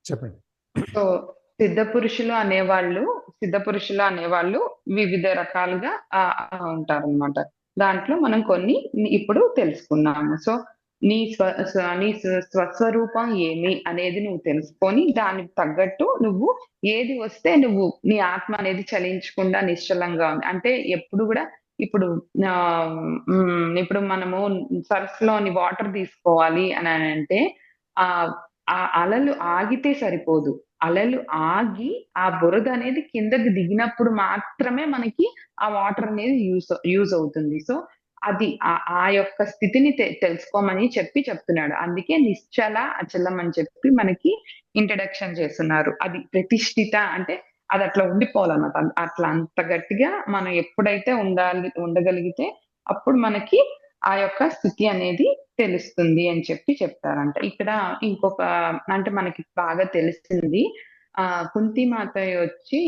చెప్పండి. సో సిద్ధ పురుషులు అనేవాళ్ళు వివిధ రకాలుగా ఉంటారన్నమాట. దాంట్లో మనం కొన్ని ఇప్పుడు తెలుసుకున్నాము. సో నీ స్వస్వరూపం ఏమి అనేది నువ్వు తెలుసుకొని దానికి తగ్గట్టు నువ్వు ఏది వస్తే నువ్వు నీ ఆత్మ అనేది చలించకుండా నిశ్చలంగా ఉంది అంటే ఎప్పుడు కూడా ఇప్పుడు ఆ ఇప్పుడు మనము సరస్సులోని వాటర్ తీసుకోవాలి అని అంటే ఆ ఆ అలలు ఆగితే సరిపోదు. అలలు ఆగి ఆ బురద అనేది కిందకి దిగినప్పుడు మాత్రమే మనకి ఆ వాటర్ అనేది యూజ్ అవుతుంది. సో అది ఆ యొక్క స్థితిని తెలుసుకోమని చెప్తున్నాడు. అందుకే నిశ్చల అచలం అని చెప్పి మనకి ఇంట్రడక్షన్ చేస్తున్నారు. అది ప్రతిష్ఠిత అంటే అది అట్లా ఉండిపోవాలన్నమాట. అట్లా అంత గట్టిగా మనం ఎప్పుడైతే ఉండగలిగితే అప్పుడు మనకి ఆ యొక్క స్థితి అనేది తెలుస్తుంది అని చెప్పి చెప్తారంట. ఇక్కడ ఇంకొక అంటే మనకి బాగా తెలిసింది కుంతిమాత వచ్చి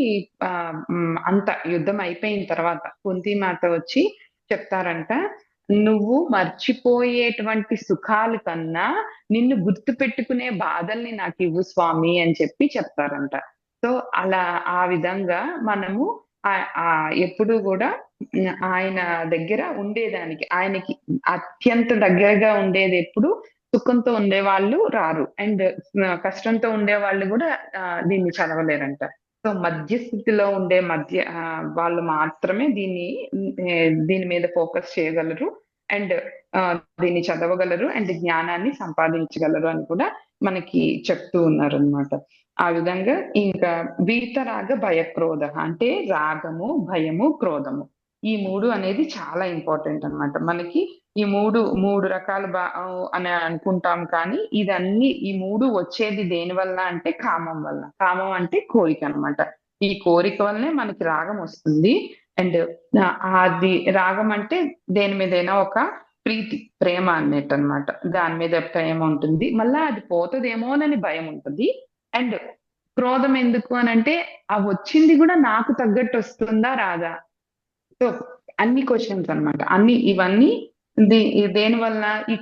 అంత యుద్ధం అయిపోయిన తర్వాత కుంతిమాత వచ్చి చెప్తారంట, నువ్వు మర్చిపోయేటువంటి సుఖాల కన్నా నిన్ను గుర్తు పెట్టుకునే బాధల్ని నాకు ఇవ్వు స్వామి అని చెప్పి చెప్తారంట. సో అలా ఆ విధంగా మనము ఎప్పుడు కూడా ఆయన దగ్గర ఉండేదానికి ఆయనకి అత్యంత దగ్గరగా ఉండేది ఎప్పుడు సుఖంతో ఉండే వాళ్ళు రారు అండ్ కష్టంతో ఉండే వాళ్ళు కూడా దీన్ని చదవలేరంట. సో మధ్యస్థితిలో ఉండే వాళ్ళు మాత్రమే దీని మీద ఫోకస్ చేయగలరు అండ్ దీన్ని చదవగలరు అండ్ జ్ఞానాన్ని సంపాదించగలరు అని కూడా మనకి చెప్తూ ఉన్నారు అనమాట. ఆ విధంగా ఇంకా వీతరాగ భయక్రోధ అంటే రాగము భయము క్రోధము ఈ మూడు అనేది చాలా ఇంపార్టెంట్ అన్నమాట. మనకి ఈ మూడు రకాలు అని అనుకుంటాం కానీ ఈ మూడు వచ్చేది దేని వల్ల అంటే కామం వల్ల. కామం అంటే కోరిక అన్నమాట. ఈ కోరిక వల్లనే మనకి రాగం వస్తుంది అండ్ అది రాగం అంటే దేని మీదైనా ఒక ప్రేమ అన్నట్టు అన్నమాట. దాని మీద ప్రేమ ఉంటుంది, మళ్ళా అది పోతుందేమోనని భయం ఉంటుంది. అండ్ క్రోధం ఎందుకు అని అంటే ఆ వచ్చింది కూడా నాకు తగ్గట్టు వస్తుందా రాదా. సో అన్ని క్వశ్చన్స్ అన్నమాట. ఇవన్నీ దేని వల్ల ఈ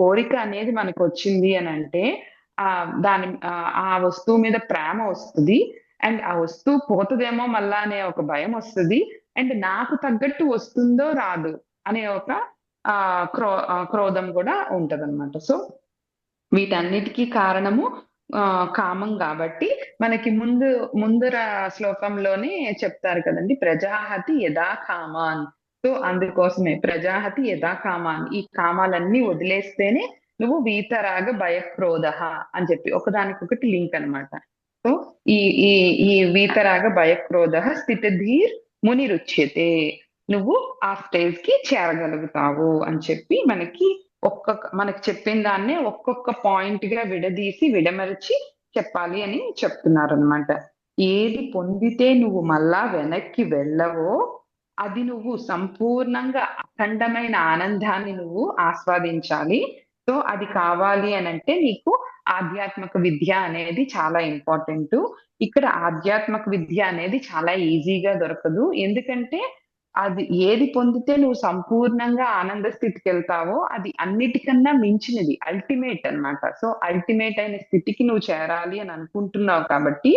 కోరిక అనేది మనకు వచ్చింది అని అంటే ఆ వస్తువు మీద ప్రేమ వస్తుంది అండ్ ఆ వస్తువు పోతుందేమో మళ్ళా అనే ఒక భయం వస్తుంది అండ్ నాకు తగ్గట్టు వస్తుందో రాదు అనే ఒక క్రోధం కూడా ఉంటదన్నమాట. సో వీటన్నిటికీ కారణము కామం కాబట్టి మనకి ముందర శ్లోకంలోనే చెప్తారు కదండి, ప్రజాహతి యథా కామాన్. సో అందుకోసమే ప్రజాహతి యథా కామాన్, ఈ కామాలన్నీ వదిలేస్తేనే నువ్వు వీతరాగ భయక్రోధ అని చెప్పి ఒకదానికొకటి లింక్ అన్నమాట. సో ఈ ఈ ఈ వీతరాగ భయక్రోధ స్థితధీర్ మునిరుచ్యతే, నువ్వు ఆ స్టేజ్ కి చేరగలుగుతావు అని చెప్పి మనకి చెప్పిన దాన్నే ఒక్కొక్క పాయింట్ గా విడమరిచి చెప్పాలి అని చెప్తున్నారు అనమాట. ఏది పొందితే నువ్వు మళ్ళా వెనక్కి వెళ్ళవో అది నువ్వు సంపూర్ణంగా అఖండమైన ఆనందాన్ని నువ్వు ఆస్వాదించాలి. సో అది కావాలి అని అంటే నీకు ఆధ్యాత్మిక విద్య అనేది చాలా ఇంపార్టెంట్. ఇక్కడ ఆధ్యాత్మిక విద్య అనేది చాలా ఈజీగా దొరకదు. ఎందుకంటే అది ఏది పొందితే నువ్వు సంపూర్ణంగా ఆనంద స్థితికి వెళ్తావో అది అన్నిటికన్నా మించినది, అల్టిమేట్ అన్నమాట. సో అల్టిమేట్ అయిన స్థితికి నువ్వు చేరాలి అని అనుకుంటున్నావు కాబట్టి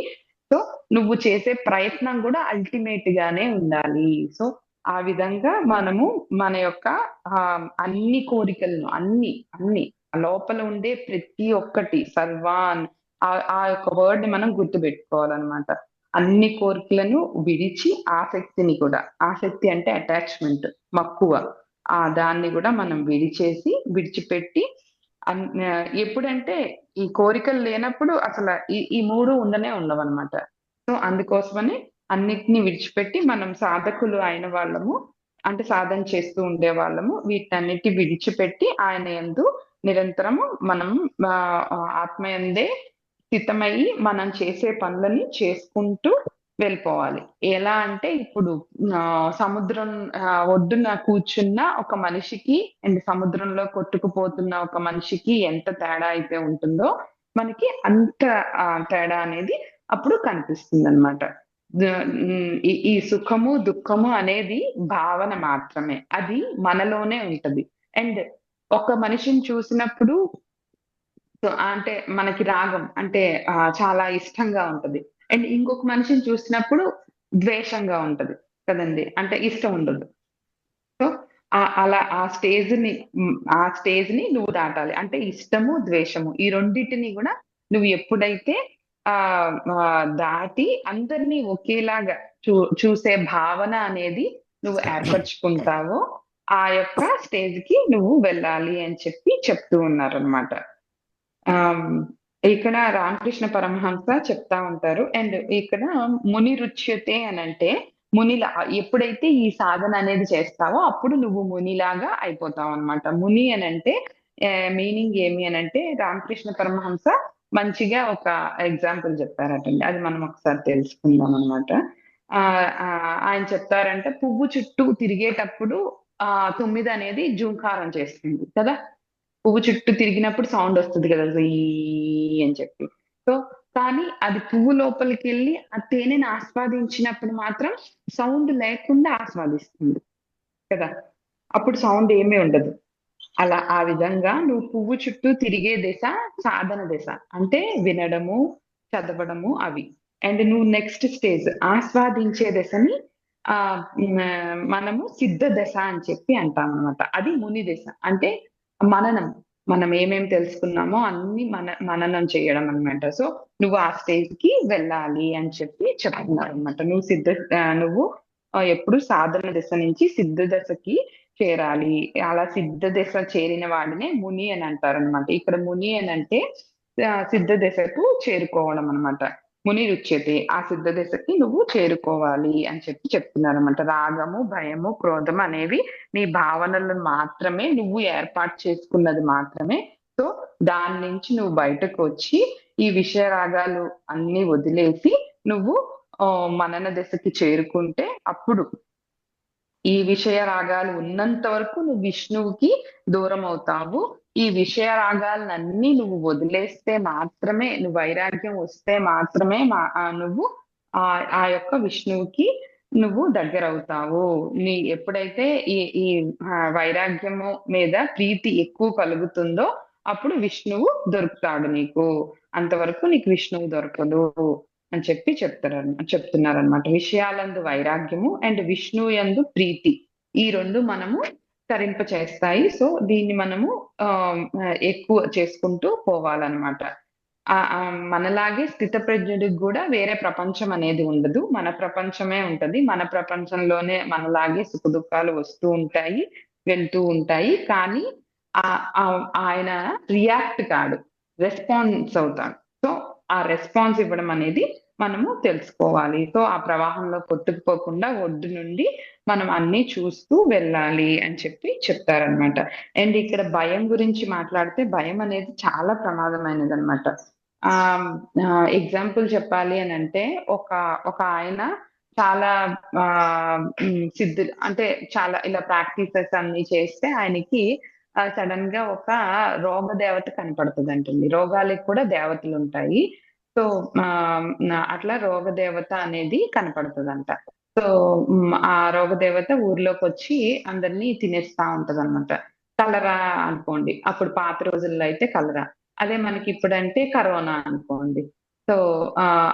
సో నువ్వు చేసే ప్రయత్నం కూడా అల్టిమేట్ గానే ఉండాలి. సో ఆ విధంగా మనము మన యొక్క అన్ని కోరికలను అన్ని లోపల ఉండే ప్రతి ఒక్కటి సర్వాన్ ఆ యొక్క వర్డ్ ని మనం గుర్తుపెట్టుకోవాలన్నమాట. అన్ని కోరికలను విడిచి ఆసక్తి అంటే అటాచ్మెంట్, మక్కువ, దాన్ని కూడా మనం విడిచిపెట్టి ఎప్పుడంటే ఈ కోరికలు లేనప్పుడు అసలు ఈ మూడు ఉండవన్నమాట. సో అందుకోసమని అన్నిటిని విడిచిపెట్టి మనం సాధకులు అయిన వాళ్ళము అంటే సాధన చేస్తూ ఉండే వాళ్ళము వీటన్నిటి విడిచిపెట్టి ఆయన యందు నిరంతరము మనం ఆత్మయందే స్థితమయ్యి మనం చేసే పనులని చేసుకుంటూ వెళ్ళిపోవాలి. ఎలా అంటే ఇప్పుడు సముద్రం ఒడ్డున కూర్చున్న ఒక మనిషికి అండ్ సముద్రంలో కొట్టుకుపోతున్న ఒక మనిషికి ఎంత తేడా అయితే ఉంటుందో మనకి అంత తేడా అనేది అప్పుడు కనిపిస్తుంది అనమాట. ఈ సుఖము దుఃఖము అనేది భావన మాత్రమే, అది మనలోనే ఉంటది. అండ్ ఒక మనిషిని చూసినప్పుడు సో, అంటే మనకి రాగం అంటే చాలా ఇష్టంగా ఉంటది. అండ్ ఇంకొక మనిషిని చూసినప్పుడు ద్వేషంగా ఉంటది కదండీ! అంటే ఇష్టం ఉండదు. సో, అలా ఆ స్టేజ్‌ని నువ్వు దాటాలి. అంటే ఇష్టము, ద్వేషము ఈ రెండిటిని గూడా నువ్వు ఎప్పుడైతే దాటి అందరిని ఒకేలాగా చూ చూసే భావన అనేది నువ్వు ఏర్పరచుకుంటావో, ఆ యొక్క స్టేజ్‌కి నువ్వు వెళ్ళాలి అని చెప్పి చెప్తూ ఉన్నారనమాట. ఆహ్, ఇక్కడ రామకృష్ణ పరమహంస చెప్తా ఉంటారు. అండ్ ఇక్కడ మునిరుచ్యతే అనంటే మునిలా ఎప్పుడైతే ఈ సాధన అనేది చేస్తావో అప్పుడు నువ్వు మునిలాగా అయిపోతావన్నమాట. ముని అనంటే మీనింగ్ ఏమి అనంటే రామకృష్ణ పరమహంస మంచిగా ఒక ఎగ్జాంపుల్ చెప్పారటండి. అది మనం ఒకసారి తెలుసుకుందాం అన్నమాట. ఆయన చెప్తారంటే పువ్వు చుట్టూ తిరిగేటప్పుడు తుమ్మిదనేది జూంకారం చేస్తుంది కదా! పువ్వు చుట్టూ తిరిగినప్పుడు సౌండొస్తది గదా! అని చెప్పి. సో, కానీ అది పువ్వు లోపలికెళ్ళి ఆ తేనెని ఆస్వాదించినప్పుడు మాత్రం సౌండ్ లేకుండా ఆస్వాదిస్తుంది కదా! అప్పుడు సౌండ్ ఏమీ ఉండదు. అలా ఆ విధంగా నువ్వు పువ్వు చుట్టూ తిరిగే దశ సాధన దశ. అంటే వినడము, చదవడము అవి. అండ్ నువ్వు నెక్స్ట్ స్టేజ్ ఆస్వాదించే దశని మనము సిద్ధ దశ అని చెప్పి అంటామనమాట. అది ముని దశ. అంటే మననం. మనం ఏమేం తెలుసుకున్నామో అన్నీ మననం చేయడం అన్నమాట. సో, నువ్వు ఆ స్టేజ్‌కి వెళ్ళాలి అని చెప్పి చెప్తున్నారనమాట. నువ్వు ఎప్పుడు సాధన దశ నుంచి సిద్ధ దశకి చేరాలి. అలా సిద్ధ దశ చేరిన వాడినే ముని అని అంటారనమాట. ఇక్కడ ముని అనంటే సిద్ధ దశకు చేరుకోవడం అన్నమాట. మునిరుచ్యతే. ఆ సిద్ధ దశకి నువ్వు చేరుకోవాలి అని చెప్పి చెప్తున్నారన్నమాట. రాగము, భయము, క్రోధం అనేవి నీ భావనలను మాత్రమే నువ్వు ఏర్పాటు చేసుకున్నది మాత్రమే. సో, దాని నుంచి నువ్వు బయటకొచ్చి ఈ విషయ రాగాలు అన్నీ వదిలేసి నువ్వు మనన దశకి చేరుకుంటే అప్పుడు ఈ విషయ రాగాలు ఉన్నంత వరకు నువ్వు విష్ణువుకి దూరమవుతావు. ఈ విషయ రాగాలనన్నీ నువ్వు వదిలేస్తే మాత్రమే నువ్వు వైరాగ్యం వస్తే మాత్రమే నువ్వు ఆ యొక్క విష్ణువుకి నువ్వు దగ్గరవుతావు. ఎప్పుడైతే ఈ ఈ వైరాగ్యము మీద ప్రీతి ఎక్కువ కలుగుతుందో అప్పుడు విష్ణువు దొరుకుతాడు నీకు. అంతవరకు నీకు విష్ణువు దొరకడు. అని చెప్పి చెప్తున్నారనమాట. విషయాలందు వైరాగ్యము అండ్ విష్ణువు యందు ప్రీతి. ఈ 2 మనము తరింపచేస్తాయి. సో, దీన్ని మనము ఎక్కువ చేసుకుంటూ పోవాలనమాట. మనలాగే స్థితప్రజ్ఞుడికి గూడా వేరే ప్రపంచం అనేది ఉండదు. మన ప్రపంచమే ఉంటది. మన ప్రపంచంలోనే మనలాగే సుఖదుఖాలు వస్తూ ఉంటాయి, వెళ్తూ ఉంటాయి. కానీ ఆయన రియాక్ట్ కాడు. రెస్పాన్స్ అవుతాడు. సో, ఆ రెస్పాన్స్ ఇవ్వడం అనేది మనము తెలుసుకోవాలి. సో, ఆ ప్రవాహంలో కొట్టుకుపోకుండా ఒడ్డు నుండి మనం అన్నీ చూస్తూ వెళ్ళాలి అని చెప్పి చెప్తారనమాట. అండ్ ఇక్కడ భయం గురించి మాట్లాడితే భయం అనేది చాలా ప్రమాదమైనదనమాట. ఆహ్, ఎగ్జాంపుల్ చెప్పాలి అనంటే ఒక ఒక ఆయన చాలా సిద్ధులు అంటే చాలా ఇలా ప్రాక్టీసెస్ అన్నీ చేస్తే ఆయనకి సడెన్‌గా ఒక రోగ దేవత కనపడతదంటండి. రోగాలకి కూడా దేవతలుంటాయి. సో, అట్లా రోగదేవత అనేది కనపడతదంట. సో, ఆ రోగదేవత ఊర్లోకొచ్చి అందరిని తినేస్తా ఉంటదనమాట. కలరా అనుకోండి. అప్పుడు పాత రోజుల్లో అయితే కలరా. అదే మనకిప్పుడంటే కరోనా అనుకోండి. సో,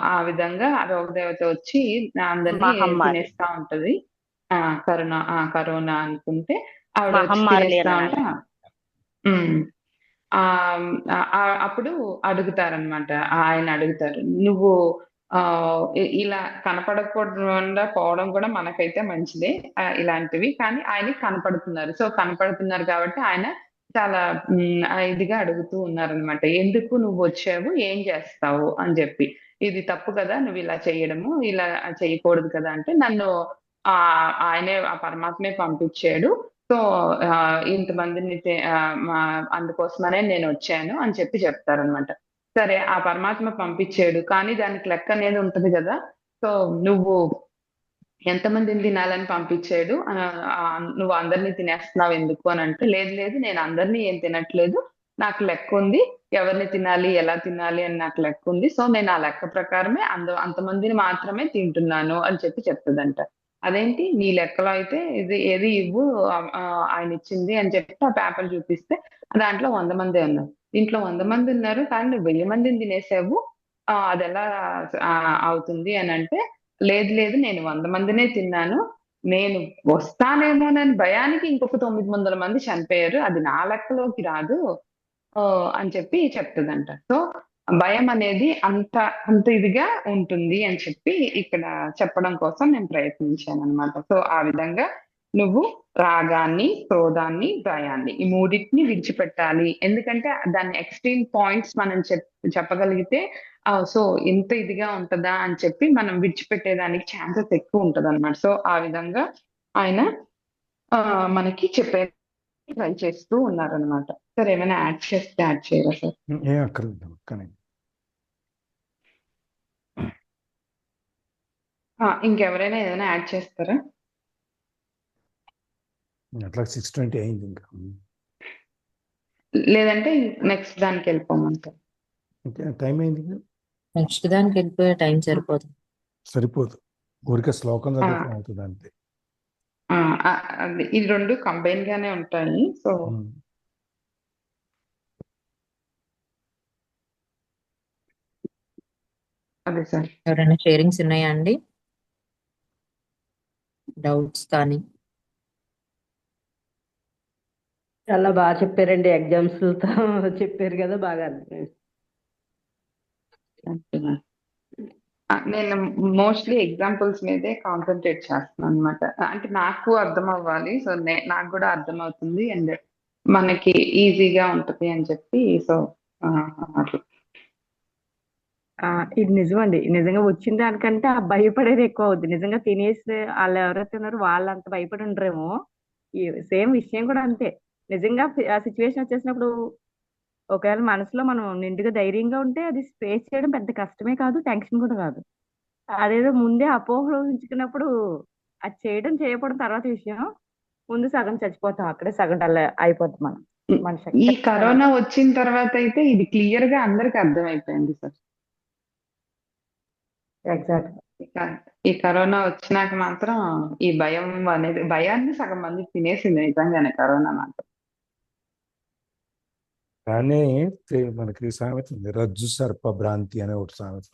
ఆ విధంగా ఆ రోగదేవత వచ్చి అందరిని మహమ్మారి. తినేస్తా ఉంటది. ఆ! కరోనా అనుకుంటే ఆవిడొచ్చి మహమ్మారులే తినేస్తా ఉంటే అనాలి. హ్మ్. అప్పుడు అడుగుతారనమాట. ఆయన అడుగుతారు. "నువ్వు ఇలా కనపడకుండా పోవడం కూడా మనకైతే మంచిదే. ఇలాంటివి." కానీ ఆయనకి కనపడుతున్నారు. సో, కనపడుతున్నారు కాబట్టి ఆయన చాలా ఇదిగా అడుగుతూ ఉన్నారనమాట. "ఎందుకు నువ్వొచ్చావు? ఏం చేస్తావు?" అని జెప్పి. "ఇది తప్పు కదా! నువ్విలా చేయడము. ఇలా చేయకూడదు కదా!" అంటే, "నన్ను ఆయనే ఆ పరమాత్మే పంపిచ్చాడు. సో, ఇంతమందిని అందుకోసమనే నేనొచ్చాను అని చెప్పి చెప్తారనమాట. సరే ఆ పరమాత్మ పంపిచ్చాడు. కానీ దానికి లెక్కనేది ఉంటది గదా! సో, నువ్వు ఎంతమందిని తినాలని పంపిచ్చాడు. నువ్వు అందరిని తినేస్తున్నావెందుకు అనంటే, లేదు లేదు నేనందరిని ఏం తినట్లేదు. నాకు లెక్కుంది. ఎవరిని తినాలి, ఎలా తినాలి అని నాకు లెక్కుంది. సో, నేను ఆ లెక్క ప్రకారమే అంతమందిని మాత్రమే తింటున్నాను అని చెప్పి చెప్తదంట. అదేంటి నీ లెక్కలో అయితే ఏది ఇవ్వు ఆయనిచ్చింది అని చెప్పి ఆ పేపర్ చూపిస్తే దాంట్లో 100 మందే ఉన్నారు. దీంట్లో 100 మంది ఉన్నారు కానీ నువ్వు 1000 మందిని తినేసావు. అది ఎలా అవుతుంది అని అంటే, లేదు లేదు నేను 100 మందినే తిన్నాను. నేను వస్తానేమోనని భయానికి ఇంకొక 900 మంది చనిపోయారు. అది నా లెక్కలోకి రాదు అని చెప్పి చెప్తదంట. సో, భయం అనేది అంత ఇదిగా ఉంటుంది అని చెప్పి ఇక్కడ చెప్పడం కోసం నేను ప్రయత్నించాననమాట. సో, ఆ విధంగా నువ్వు రాగాన్ని, క్రోధాన్ని, భయాన్ని ఈ మూడిటిని విడిచిపెట్టాలి. ఎందుకంటే దాన్ని ఎక్స్‌ట్రీమ్ పాయింట్స్ మనం చెప్పగలిగితే సో, ఇంత ఇదిగా ఉంటదా అని చెప్పి మనం విడిచిపెట్టేదానికి ఛాన్సెస్ ఎక్కువుంటదనమాట. సో, ఆ విధంగా ఆయన మనకి ట్రై చేస్తూ ఉన్నారనమాట. సార్ ఏమైనా యాడ్ చేస్తే యాడ్ చేయరా సార్? ఏం అక్కర్లేదు కానీ ఇంకెవరైనా ఏదైనా యాడ్ చేస్తారా? అట్లా 6:20 అయింది ఇంకా. లేదంటే నెక్స్ట్ దానికి వెళ్ళిపోమంటారు. టైం అయింది. నెక్స్ట్ దానికి వెళ్ళిపోయే టైం సరిపోదు. ఊరికే శ్లోకం చదవటం అవుతుంది అంతే. ఇది 2 కంబైన్ గానే ఉంటాయి. సో అదే సార్. ఎవరైనా షేరింగ్స్ ఉన్నాయా అండి? డౌట్స్ కానీ? చాలా బాగా చెప్పారండి. ఎగ్జామ్స్ తో చెప్పారు కదా, బాగా నేను మోస్ట్లీ ఎగ్జాంపుల్స్ మీదే కాన్సన్ట్రేట్ చేస్తున్నాను అనమాట. అంటే నాకు అర్థం అవ్వాలి. సో నాకు కూడా అర్థం అవుతుంది అండ్ మనకి ఈజీగా ఉంటది అని చెప్పి సో అట్లా. ఇది నిజమండి. నిజంగా వచ్చిన దానికంటే ఆ భయపడేది ఎక్కువ అవుద్ది. నిజంగా తినేసి వాళ్ళు ఎవరైతే ఉన్నారో వాళ్ళు అంత భయపడి ఉండరేమో. ఈ సేమ్ విషయం కూడా అంతే. నిజంగా ఆ సిచ్యువేషన్ వచ్చేసినప్పుడు ఒకవేళ మనసులో మనం నిండుగా ధైర్యంగా ఉంటే అది ఫేస్ చేయడం పెద్ద కష్టమే కాదు, టెన్షన్ కూడా కాదు. అదేదో ముందే అపోహలు ఊహించుకున్నప్పుడు అది చేయకపోవడం తర్వాత విషయం. ముందు సగం చచ్చిపోతాం, అక్కడే సగం డల్ అయిపోద్ది మనం. ఈ కరోనా వచ్చిన తర్వాత అయితే ఇది క్లియర్ గా అందరికి అర్థమైపోయింది సార్. ఎగ్జాక్ట్. ఈ కరోనా వచ్చినాక మాత్రం ఈ భయం అనేది భయాన్ని సగం మంది తినేసింది నిజంగానే కరోనా మాత్రం. కానీ మనకి సామెత ఉంది, రజ్జు సర్ప భ్రాంతి అనే ఒకటి సామెత.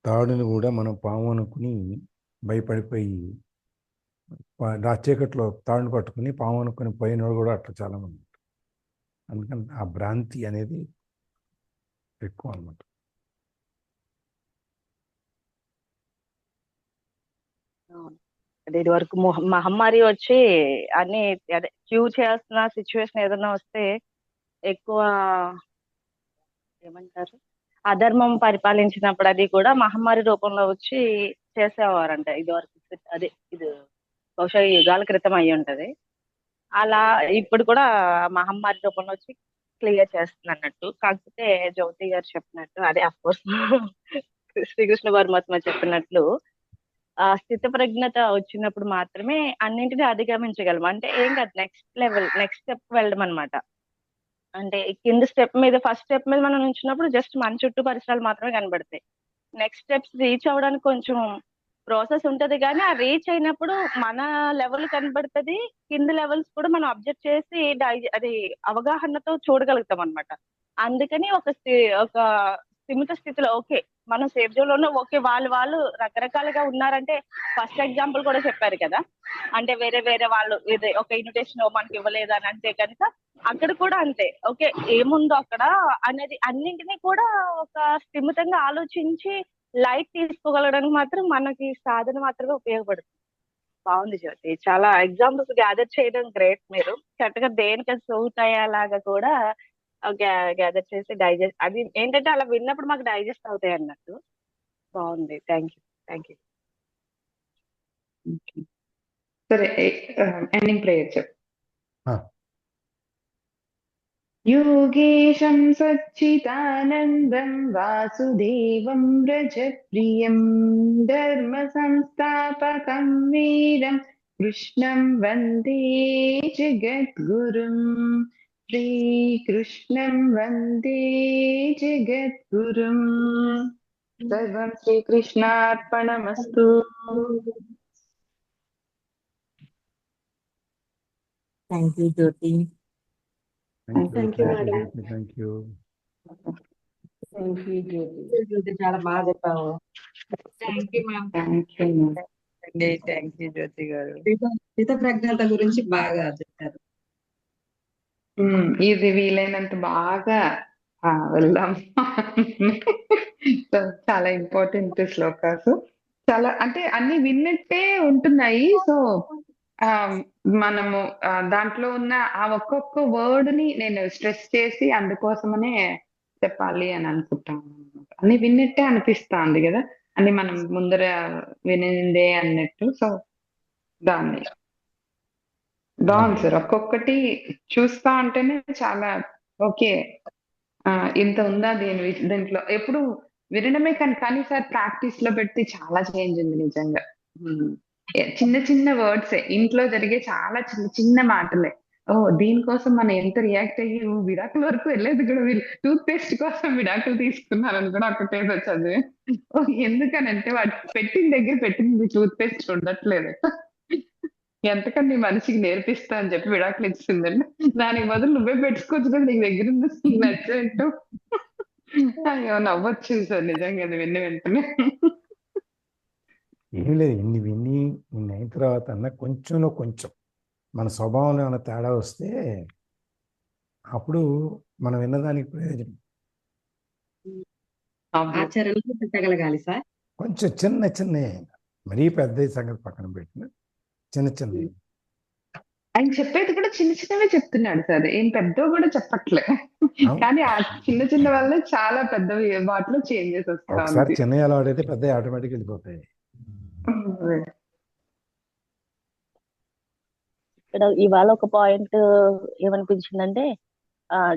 తాడుని కూడా మనం పాము అనుకుని భయపడిపోయి చీకట్లో తాడుని పట్టుకుని పాము అనుకుని పోయినోడు కూడా అట్లా చాలా మంది. అందుకని ఆ భ్రాంతి అనేది ఎక్కువ అన్నమాట. అదే ఇది వరకు మహమ్మారి వచ్చి అన్ని అదే క్యూ చేయాల్సిన సిచ్యువేషన్ ఏదైనా వస్తే ఎక్కువ ఏమంటారు అధర్మం పరిపాలించినప్పుడు అది కూడా మహమ్మారి రూపంలో వచ్చి చేసేవారంట. ఇది వరకు అదే ఇది బహుశా యుగాల క్రితం అయ్యి ఉంటది. అలా ఇప్పుడు కూడా మహమ్మారి రూపంలో వచ్చి క్లియర్ చేస్తుంది అన్నట్టు. కాకపోతే జ్యోతి గారు చెప్పినట్టు అదే అఫ్కోర్స్ శ్రీకృష్ణ పరమాత్మ చెప్పినట్లు స్థిత ప్రజ్ఞత వచ్చినప్పుడు మాత్రమే అన్నింటినీ అధిగమించగలం. అంటే ఏం కాదు, నెక్స్ట్ స్టెప్ వెళ్ళడం అనమాట. అంటే కింద స్టెప్ మీద ఫస్ట్ స్టెప్ మీద మనం నుంచినప్పుడు జస్ట్ మన చుట్టూ పరిసరాలు మాత్రమే కనబడతాయి. నెక్స్ట్ స్టెప్స్ రీచ్ అవ్వడానికి కొంచెం ప్రాసెస్ ఉంటది, కానీ ఆ రీచ్ అయినప్పుడు మన లెవెల్ కనబడుతుంది, కింద లెవెల్స్ కూడా మనం అబ్జర్వ్ చేసి అది అవగాహనతో చూడగలుగుతాం అనమాట. అందుకని ఒక స్థిమిత స్థితిలో ఓకే మనం సేఫ్ జోన్ లోనే ఓకే వాళ్ళు రకరకాలుగా ఉన్నారంటే ఫస్ట్ ఎగ్జాంపుల్ కూడా చెప్పారు కదా, అంటే వేరే వాళ్ళు ఒక ఇన్విటేషన్ మనకి ఇవ్వలేదు అని అంటే కనుక అక్కడ కూడా అంతే ఓకే ఏముందో అక్కడ అనేది అన్నింటినీ కూడా ఒక స్థిమితంగా ఆలోచించి లైట్ తీసుకోగలడానికి మాత్రం మనకి సాధన మాత్రమే ఉపయోగపడుతుంది. బాగుంది జ్యోతి, చాలా ఎగ్జాంపుల్స్ గ్యాదర్ చేయడం గ్రేట్. మీరు కరెక్ట్ గా దేనికి సూట్ అయ్యేలాగా కూడా గ్యాదర్ చేసి డైజెస్ట్, అది ఏంటంటే అలా విన్నప్పుడు మాకు డైజెస్ట్ అవుతాయి అన్నట్టు. బాగుంది, థ్యాంక్ యూ. సరే, ఎండింగ్ ప్రేయర్ చెప్పు. योगेशं सच्चिदानन्दं वासुदेवं व्रजप्रियं धर्मसंस्थापकं वीरं कृष्णं वन्दे जगद्गुरुं. श्रीकृष्णं वन्दे जगद्गुरुं. सर्वं श्रीकृष्णार्पणमस्तु. Thank you Jyothi. థ్యాంక్ యూ Thank you, thank you madam. Thank you. Thank you Jyothi, చాలా బాగా చెప్పావు. Thank you ma'am. Thank you. Thank you Jyothi garu. స్థిత ప్రజ్ఞత గురించి బాగా చెప్పారు. ఇది వీలైనంత బాగా వెళ్దాం. సో చాలా ఇంపార్టెంట్ శ్లోకాస్, చాలా అంటే అన్ని విన్నట్టే ఉంటున్నాయి. సో మనము దాంట్లో ఉన్న ఆ ఒక్కొక్క వర్డ్ ని నేను స్ట్రెస్ చేసి అందుకోసమనే చెప్పాలి అని అనుకుంటాను. అన్ని విన్నట్టే అనిపిస్తుంది కదా, అన్ని మనం ముందర వినిందే అన్నట్టు. సో దాన్ని బాగుంది సార్, ఒక్కొక్కటి చూస్తా ఉంటేనే చాలా ఓకే, ఇంత ఉందా దీంట్లో. ఎప్పుడు వినడమే కానీ సార్ ప్రాక్టీస్ లో పెడితే చాలా చేంజ్ ఉంది నిజంగా. చిన్న చిన్న వర్డ్సే, ఇంట్లో జరిగే చాలా చిన్న చిన్న మాటలే. దీనికోసం మనం ఎంత రియాక్ట్ అయ్యి విడాకుల వరకు వెళ్ళేది కూడా, వీళ్ళు టూత్ పేస్ట్ కోసం విడాకులు తీసుకున్నారని కూడా ఒకటేదో చదివే. ఎందుకనంటే వాడు పెట్టింది టూత్ పేస్ట్ ఉండట్లేదు, ఎంతకన్నా మనిషికి నేర్పిస్తా అని చెప్పి విడాకులు ఇచ్చిందండి. దానికి బదులు నువ్వే పెట్టుకోవచ్చు కదా, నీకు దగ్గర ఉంది నచ్చినట్టు. అయ్యో నవ్వచ్చు సార్ నిజంగా అది విన్న వెంటనే. ఏం లేదు, ఇన్ని అయిన తర్వాత అన్న కొంచెంలో కొంచెం మన స్వభావంలో ఏమైనా తేడా వస్తే అప్పుడు మనం విన్నదానికి ప్రయోజనం. ఆచరణలో పెట్టగలగాలి సార్. కొంచెం చిన్న మరీ పెద్ద సంగతి పక్కన పెట్టిన చిన్న ఆయన చెప్పేది కూడా చిన్న చిన్నవే చెప్తున్నాడు సార్, ఏం పెద్ద కూడా చెప్పట్లే. కానీ ఆ చిన్న చిన్న వల్ల చాలా పెద్ద వాటిలో చేంజెస్ వస్తా ఒకసారి ఉంది. చిన్న అలవాటైతే పెద్ద ఆటోమేటిక్ వెళ్ళిపోతాయి. ఇక్కడ ఇవాళ ఒక పాయింట్ ఏమనిపించిందంటే,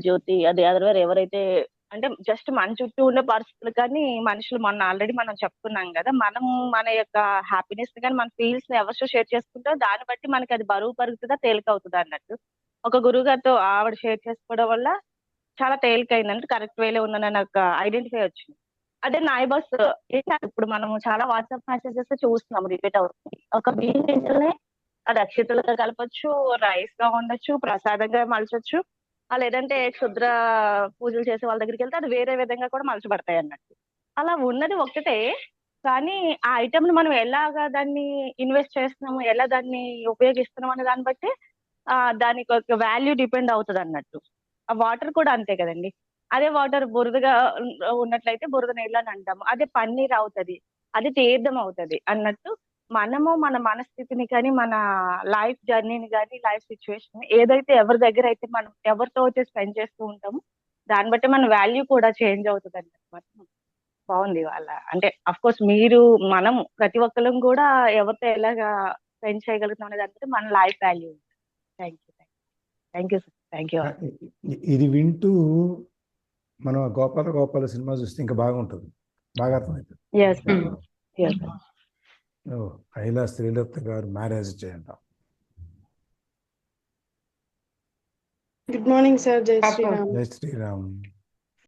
జ్యోతి అది అదర్వేర్ ఎవరైతే అంటే జస్ట్ మన చుట్టూ ఉండే పరిస్థితులు కానీ మనుషులు, మొన్న ఆల్రెడీ మనం చెప్పుకున్నాం కదా, మనం మన యొక్క హ్యాపీనెస్ కానీ మన ఫీల్స్ ని ఎవరితో షేర్ చేసుకుంటే దాన్ని బట్టి మనకి అది బరువు పరుగుతుందా తేలిక అవుతుందా అన్నట్టు. ఒక గురువు గారితో ఆవిడ షేర్ చేసుకోవడం వల్ల చాలా తేలికైంది, అంటే కరెక్ట్ వేలో ఉందని నాకు ఐడెంటిఫై వచ్చింది. అదే నాయబస్ ఇప్పుడు మనం చాలా వాట్సాప్ మెసేజెస్ చూస్తున్నాం రిపీట్ అవుతుంది. ఒక బియ్యం గింజలనే అది అక్షతలుగా కలపచ్చు, రైస్ గా ఉండొచ్చు, ప్రసాదంగా మలచొచ్చు, లేదంటే క్షుద్ర పూజలు చేసే వాళ్ళ దగ్గరికి వెళ్తే అది వేరే విధంగా కూడా మలచబడతాయి అన్నట్టు. అలా ఉన్నది ఒకటే, కానీ ఆ ఐటమ్ ని మనం ఎలాగా దాన్ని ఇన్వెస్ట్ చేస్తున్నాము, ఎలా దాన్ని ఉపయోగిస్తున్నాం అనే దాన్ని బట్టి దానికి ఒక వాల్యూ డిపెండ్ అవుతుంది అన్నట్టు. ఆ వాటర్ కూడా అంతే కదండి. అదే వాటర్ బురదగా ఉన్నట్లయితే బురద నీళ్ళు అని అంటాము, అదే పన్నీర్ అవుతుంది, అది తీర్థం అవుతుంది అన్నట్టు. మనము మన మనస్థితిని కానీ, మన లైఫ్ జర్నీని కానీ, లైఫ్ సిచ్యువేషన్ ఏదైతే ఎవరి దగ్గర అయితే మనం ఎవరితో అయితే స్పెండ్ చేస్తూ ఉంటామో దాన్ని బట్టి మన వాల్యూ కూడా చేంజ్ అవుతుంది అన్నమాట. బాగుంది వాళ్ళ, అంటే అఫ్ కోర్స్ మీరు మనం ప్రతి ఒక్కరం కూడా ఎవరితో ఎలాగా స్పెండ్ చేయగలుగుతాం అనే దాన్ని బట్టి మన life value. Thank you sir, thank you. ఇది వింటూ మనం గోపాల సినిమా చూస్తే ఇంకా బాగుంటుంది, బాగా అర్థమవుతుంది. హైలా శ్రీలత గారు మ్యారేజ్ చేయండి. Good morning sir. జై పాపం. శ్రీరామ్. జై శ్రీరామ్.